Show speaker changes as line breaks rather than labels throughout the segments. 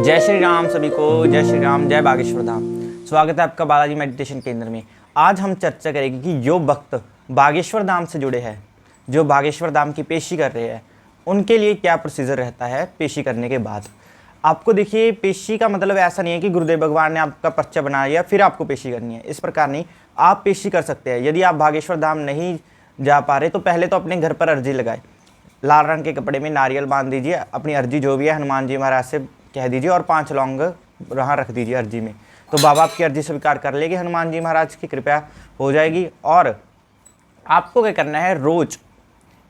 जय श्री राम सभी को, जय श्री राम, जय बागेश्वर धाम। स्वागत है आपका बालाजी मेडिटेशन केंद्र में। आज हम चर्चा करेंगे कि जो भक्त बागेश्वर धाम से जुड़े हैं, जो बागेश्वर धाम की पेशी कर रहे हैं, उनके लिए क्या प्रोसीजर रहता है पेशी करने के बाद। आपको देखिए, पेशी का मतलब ऐसा नहीं है कि गुरुदेव भगवान ने आपका पर्चा बना लिया फिर आपको पेशी करनी है, इस प्रकार नहीं। आप पेशी कर सकते हैं। यदि आप बागेश्वर धाम नहीं जा पा रहे तो पहले तो अपने घर पर अर्जी लगाए, लाल रंग के कपड़े में नारियल बांध दीजिए, अपनी अर्जी जो भी है हनुमान जी महाराज से कह दीजिए और 5 लौंग वहाँ रख दीजिए अर्जी में। तो बाबा आपकी अर्जी स्वीकार कर लेगी, हनुमान जी महाराज की कृपा हो जाएगी। और आपको क्या करना है, रोज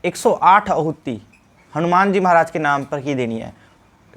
108 आहुति हनुमान जी महाराज के नाम पर ही देनी है।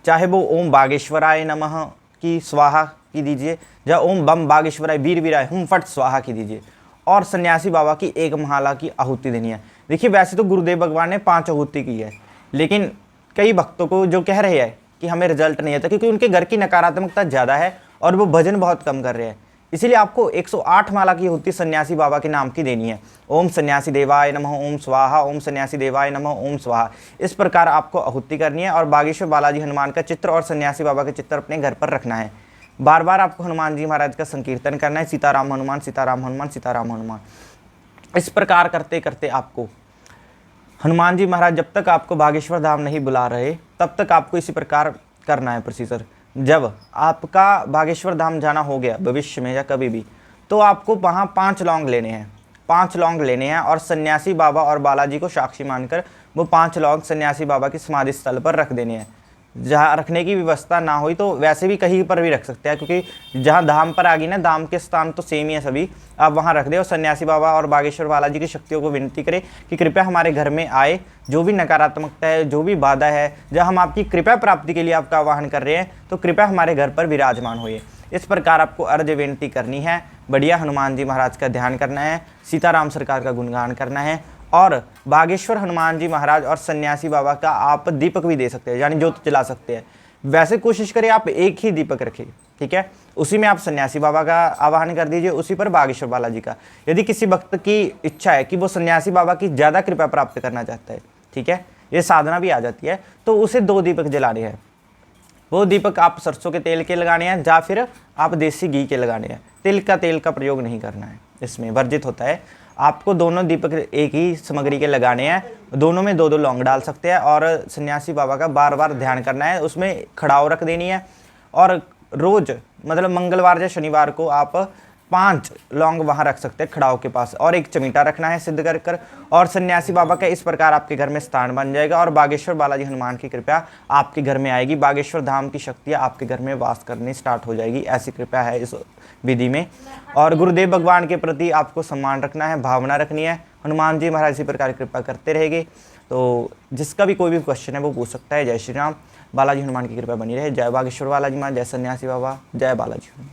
चाहे वो ओम बागेश्वराय नमः की स्वाहा की दीजिए, या ओम बम बागेश्वराय वीर वीराय हुम फट स्वाहा की दीजिए, और सन्यासी बाबा की 1 माला की आहुति देनी है। देखिए, वैसे तो गुरुदेव भगवान ने 5 आहुति की है, लेकिन कई भक्तों को जो कह रहे हैं कि हमें रिजल्ट नहीं आता क्योंकि उनके घर की नकारात्मकता ज़्यादा है और वो भजन बहुत कम कर रहे हैं, इसीलिए आपको 108 माला की आहुति सन्यासी बाबा के नाम की देनी है। ओम सन्यासी देवाय नमः ओम स्वाहा, ओम सन्यासी देवाय नमः ओम स्वाहा, इस प्रकार आपको आहुति करनी है। और बागेश्वर बालाजी हनुमान का चित्र और सन्यासी बाबा का चित्र अपने घर पर रखना है। बार बार आपको हनुमान जी महाराज का संकीर्तन करना है, सीताराम हनुमान सीताराम हनुमान सीताराम हनुमान। इस प्रकार करते करते आपको हनुमान जी महाराज जब तक आपको बागेश्वर धाम नहीं बुला रहे तब तक आपको इसी प्रकार करना है प्रोसीजर। जब आपका बागेश्वर धाम जाना हो गया भविष्य में या कभी भी, तो आपको वहाँ 5 लौंग लेने हैं, 5 लौंग लेने हैं और सन्यासी बाबा और बालाजी को साक्षी मानकर वो 5 लौंग सन्यासी बाबा की समाधि स्थल पर रख देने हैं। जहाँ रखने की व्यवस्था ना हुई तो वैसे भी कहीं पर भी रख सकते हैं, क्योंकि जहाँ धाम पर आ गई ना, धाम के स्थान तो सेम ही है सभी, आप वहाँ रख दे। और सन्यासी बाबा और बागेश्वर बालाजी की शक्तियों को विनती करें कि कृपया हमारे घर में आए, जो भी नकारात्मकता है, जो भी बाधा है, जब हम आपकी कृपा प्राप्ति के लिए आपका आह्वान कर रहे हैं तो कृपया हमारे घर पर विराजमान होइए। इस प्रकार आपको अर्ज विनती करनी है, बढ़िया हनुमान जी महाराज का ध्यान करना है, सीताराम सरकार का गुणगान करना है, और बागेश्वर हनुमान जी महाराज और सन्यासी बाबा का आप दीपक भी दे सकते हैं, यानी ज्योत जला सकते हैं। वैसे कोशिश करें आप एक ही दीपक रखें, ठीक है। उसी में आप सन्यासी बाबा का आवाहन कर दीजिए, उसी पर बागेश्वर बालाजी का। यदि किसी भक्त की इच्छा है कि वो सन्यासी बाबा की ज़्यादा कृपा प्राप्त करना चाहता है, ठीक है, ये साधना भी आ जाती है, तो उसे 2 दीपक जलाने हैं। वो दीपक आप सरसों के तेल के लगाने हैं या फिर आप देसी घी के लगाने हैं। तिल का प्रयोग नहीं करना है, इसमें वर्जित होता है। आपको दोनों दीपक एक ही सामग्री के लगाने हैं, दोनों में 2-2 लौंग डाल सकते हैं और सन्यासी बाबा का बार बार ध्यान करना है, उसमें खड़ाव रख देनी है। और रोज मतलब मंगलवार या शनिवार को आप 5 लौंग वहाँ रख सकते हैं खड़ाव के पास, और एक चमीटा रखना है सिद्ध कर और सन्यासी बाबा का इस प्रकार आपके घर में स्थान बन जाएगा और बागेश्वर बालाजी हनुमान की कृपा आपके घर में आएगी। बागेश्वर धाम की शक्तियाँ आपके घर में वास करनी स्टार्ट हो जाएगी, ऐसी कृपा है इस विधि में। और गुरुदेव भगवान के प्रति आपको सम्मान रखना है, भावना रखनी है। हनुमान जी महाराज इसी प्रकार कृपा करते रहेंगे। तो जिसका भी कोई भी क्वेश्चन है वो पूछ सकता है। जय श्री राम, बालाजी हनुमान की कृपा बनी रहे। जय बागेश्वर बालाजी महाराज, जय सन्यासी बाबा, जय बालाजी।